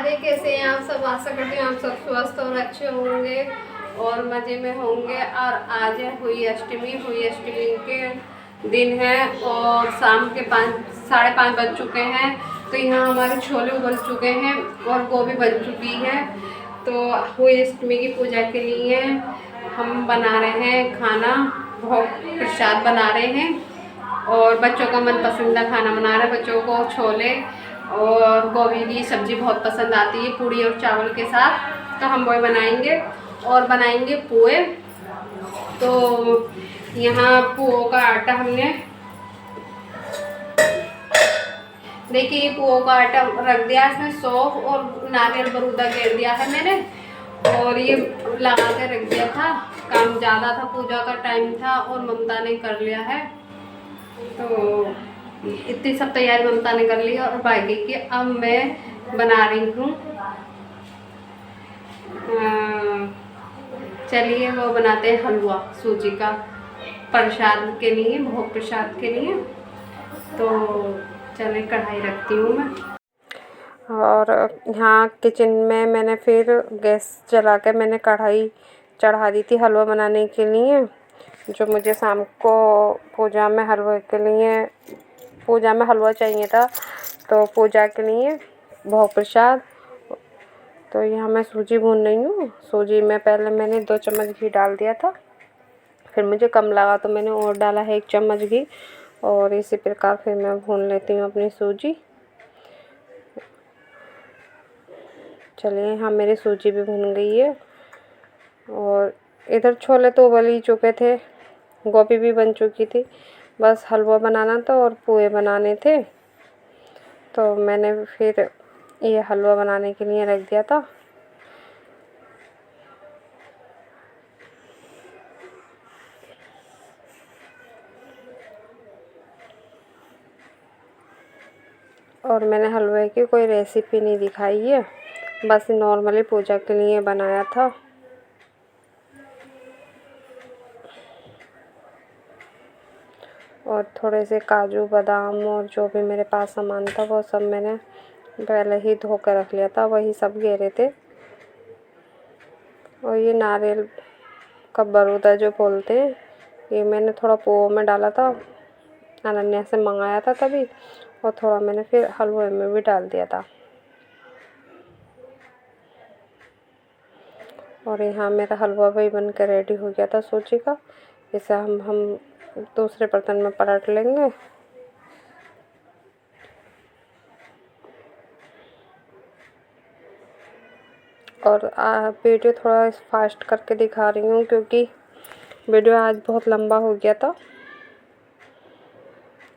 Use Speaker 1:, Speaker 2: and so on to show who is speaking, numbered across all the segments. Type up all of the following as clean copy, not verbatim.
Speaker 1: राधे, कैसे हैं आप सब। आशा करती हूँ आप सब स्वस्थ और अच्छे होंगे और मज़े में होंगे। और आज हुई अष्टमी के दिन है और शाम के 5:30 बज चुके हैं। तो यहाँ हमारे छोले उबल चुके हैं और गोभी बन चुकी है। तो हुई अष्टमी की पूजा के लिए हम बना रहे हैं खाना, भोग प्रसाद बना रहे हैं और बच्चों का मन पसंदीदा खाना बना रहे हैं। बच्चों को छोले और गोभी की सब्ज़ी बहुत पसंद आती है पूड़ी और चावल के साथ, तो हम वही बनाएंगे और बनाएंगे पोहे। तो यहाँ पोहा का आटा हमने, देखिए ये पोहा का आटा रख दिया, इसमें सौंफ और नारियल बरूदा घेर दिया है मैंने और ये लगा के रख दिया था। काम ज़्यादा था, पूजा का टाइम था और ममता ने कर लिया है। तो इतनी सब तैयारी ममता ने कर ली है और बाकी की अब मैं बना रही हूँ। चलिए वो बनाते हैं हलवा सूजी का प्रसाद के लिए, भोग प्रसाद के लिए। तो चलिए कढ़ाई रखती हूँ मैं। और यहाँ किचन में मैंने फिर गैस जला के मैंने कढ़ाई चढ़ा दी थी हलवा बनाने के लिए, जो मुझे शाम को पूजा में हलवा चाहिए था। तो पूजा के लिए भोग प्रसाद। तो यहाँ मैं सूजी भून रही हूँ। सूजी में पहले मैंने 2 चम्मच घी डाल दिया था, फिर मुझे कम लगा तो मैंने और डाला है 1 चम्मच घी। और इसी प्रकार फिर मैं भून लेती हूँ अपनी सूजी। चलिए यहाँ मेरी सूजी भी भून गई है और इधर छोले तो उबल ही चुके थे, गोभी भी बन चुकी थी, बस हलवा बनाना था और पोहे बनाने थे। तो मैंने फिर ये हलवा बनाने के लिए रख दिया था। और मैंने हलवे की कोई रेसिपी नहीं दिखाई है, बस नॉर्मली पूजा के लिए बनाया था। और थोड़े से काजू बादाम और जो भी मेरे पास सामान था वो सब मैंने पहले ही धो कर रख लिया था, वही सब घेरे थे। और ये नारियल का बरूदा जो बोलते हैं, ये मैंने थोड़ा पोहा में डाला था, अनन्या से मंगाया था तभी, और थोड़ा मैंने फिर हलवे में भी डाल दिया था। और यहाँ मेरा हलवा भी बन कर रेडी हो गया था सूजी का। इसे हम दूसरे बर्तन में पलट लेंगे। और वीडियो थोड़ा फास्ट करके दिखा रही हूँ क्योंकि वीडियो आज बहुत लंबा हो गया था।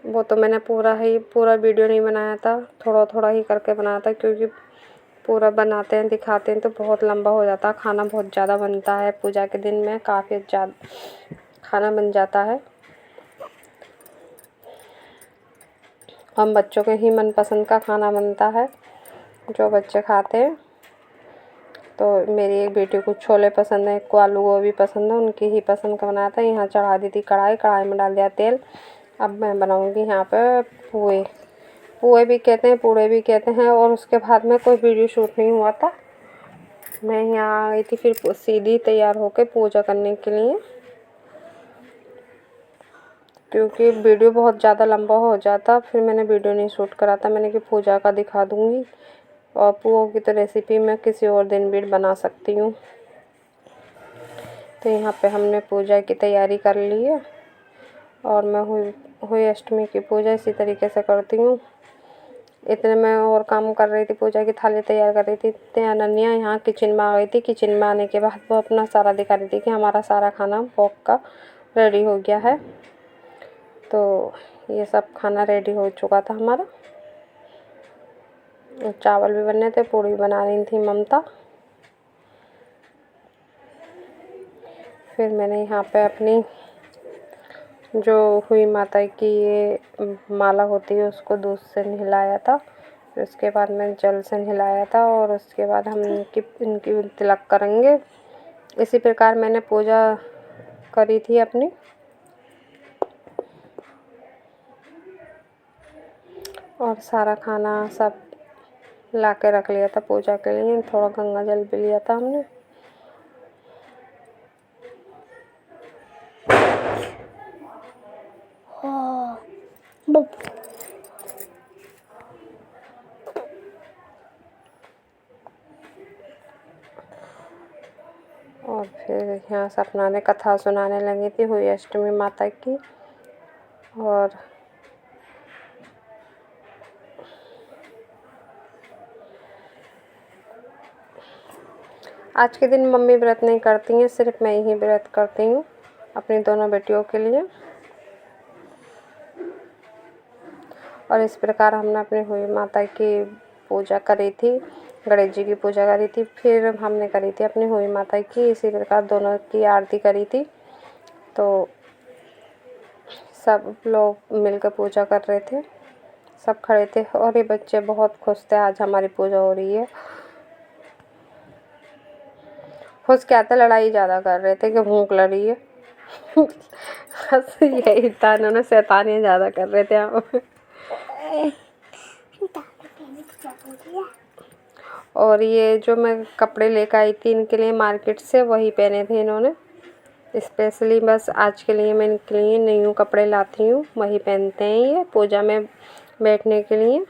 Speaker 1: वो तो मैंने पूरा वीडियो नहीं बनाया था, थोड़ा थोड़ा ही करके बनाया था, क्योंकि पूरा बनाते हैं दिखाते हैं तो बहुत लंबा हो जाता है। खाना बहुत ज़्यादा बनता है पूजा के दिन में, काफ़ी ज़्यादा खाना बन जाता है। हम बच्चों के ही मनपसंद का खाना बनता है जो बच्चे खाते हैं। तो मेरी एक बेटी को छोले पसंद है, एक को आलू गोभी पसंद है, उनकी ही पसंद का बनाया था। यहाँ चढ़ा दी थी कढ़ाई में डाल दिया तेल। अब मैं बनाऊँगी यहाँ पे पोहे भी कहते हैं, पूड़े भी कहते हैं। और उसके बाद में कोई वीडियो शूट नहीं हुआ था, मैं यहाँ आ गई थी फिर सीधी तैयार होकर पूजा करने के लिए, क्योंकि वीडियो बहुत ज़्यादा लंबा हो जाता। फिर मैंने वीडियो नहीं शूट करा था, मैंने कि पूजा का दिखा दूँगी। और पोहा की तो रेसिपी मैं किसी और दिन भी बना सकती हूँ। तो यहाँ पे हमने पूजा की तैयारी कर ली है और मैं हुई अष्टमी की पूजा इसी तरीके से करती हूँ। इतने में और काम कर रही थी, पूजा की थाली तैयार कर रही थी। तो अनन्या यहाँ किचन में आ गई थी। किचन में आने के बाद वो अपना सारा दिखा रही थी कि हमारा सारा खाना भोग का रेडी हो गया है। तो ये सब खाना रेडी हो चुका था हमारा। चावल भी बनने थे, पूड़ी बना रही थी ममता। फिर मैंने यहाँ पे अपनी जो हुई माता की ये माला होती है उसको दूध से नहलाया था, फिर उसके बाद मैं जल से नहलाया था और उसके बाद हम इनकी तिलक करेंगे। इसी प्रकार मैंने पूजा करी थी अपनी। और सारा खाना सब ला के रख लिया था पूजा के लिए। थोड़ा गंगा जल भी लिया था हमने। और फिर यहाँ सपना ने कथा सुनाने लगी थी, हुई अष्टमी माता की। और आज के दिन मम्मी व्रत नहीं करती हैं, सिर्फ मैं ही व्रत करती हूँ अपनी दोनों बेटियों के लिए। और इस प्रकार हमने अपनी हुई माता की पूजा करी थी, गणेश जी की पूजा करी थी, फिर हमने करी थी अपनी हुई माता की। इसी प्रकार दोनों की आरती करी थी। तो सब लोग मिलकर पूजा कर रहे थे, सब खड़े थे और ये बच्चे बहुत खुश थे, आज हमारी पूजा हो रही है। खुश क्या था, लड़ाई ज़्यादा कर रहे थे कि भूख लग रही है। बस यही था, इन्होंने शैतानियाँ ज़्यादा कर रहे थे यहाँ पे। और ये जो मैं कपड़े लेकर आई थी इनके लिए मार्केट से, वही पहने थे इन्होंने स्पेशली। बस आज के लिए मैं इनके लिए न्यू कपड़े लाती हूँ, वही पहनते हैं ये पूजा में बैठने के लिए।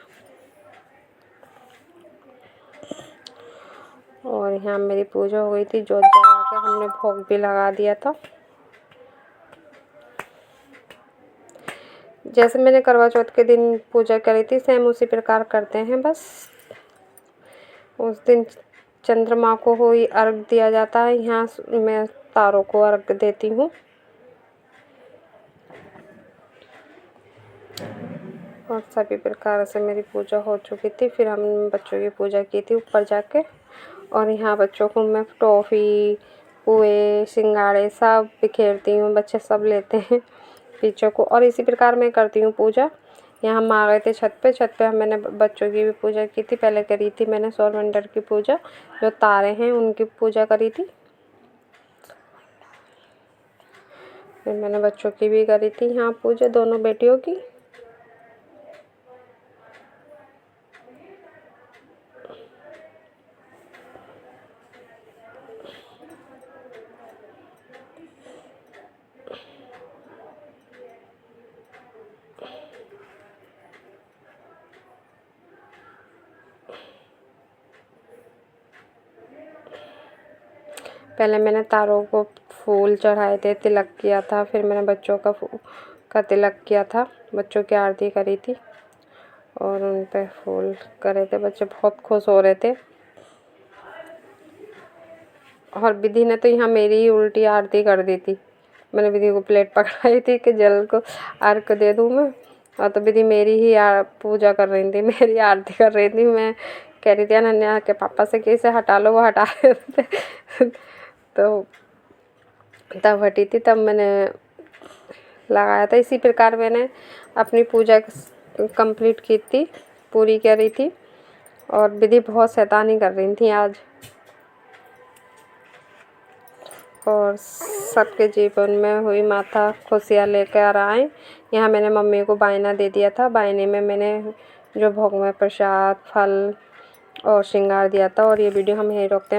Speaker 1: और यहाँ मेरी पूजा हो गई थी, जोत जला के हमने भोग भी लगा दिया था। जैसे मैंने करवा चौथ के दिन पूजा करी थी, सेम उसी प्रकार करते हैं। बस उस दिन चंद्रमा को हुई अर्घ दिया जाता है, यहाँ मैं तारों को अर्घ देती हूँ। और सभी प्रकार से मेरी पूजा हो चुकी थी। फिर हम बच्चों की पूजा की थी ऊपर जाके। और यहाँ बच्चों को मैं टॉफ़ी, पुए, सिंगाड़े सब बिखेरती हूँ, बच्चे सब लेते हैं पीछे को। और इसी प्रकार मैं करती हूँ पूजा। यहाँ हम आ गए थे छत पे मैंने बच्चों की भी पूजा की थी। पहले करी थी मैंने सौर मंडल की पूजा, जो तारे हैं उनकी पूजा करी थी। फिर मैंने बच्चों की भी करी थी यहाँ पूजा, दोनों बेटियों की। पहले मैंने तारों को फूल चढ़ाए थे, तिलक किया था। फिर मैंने बच्चों का तिलक किया था, बच्चों की आरती करी थी और उन पे फूल करे थे। बच्चे बहुत खुश हो रहे थे। और विधि ने तो यहाँ मेरी ही उल्टी आरती कर दी थी। मैंने विधि को प्लेट पकड़ाई थी कि जल को अर्घ दे दूँ मैं, और तो विधि मेरी ही पूजा कर रही थी, मेरी आरती कर रही थी। मैं कह रही थी अनन्या के पापा से कि इसे हटा लो, वो हटा रहे थे। तो तब हटी थी, तब मैंने लगाया था। इसी प्रकार मैंने अपनी पूजा कंप्लीट की थी, पूरी करी थी। और विधि बहुत शैतानी कर रही थी आज। और सबके जीवन में हुई माता खुशियाँ लेकर आए। यहाँ मैंने मम्मी को बायना दे दिया था, बायने में मैंने जो भोग में प्रसाद, फल और श्रृंगार दिया था। और ये वीडियो हम यहीं रोकते हैं।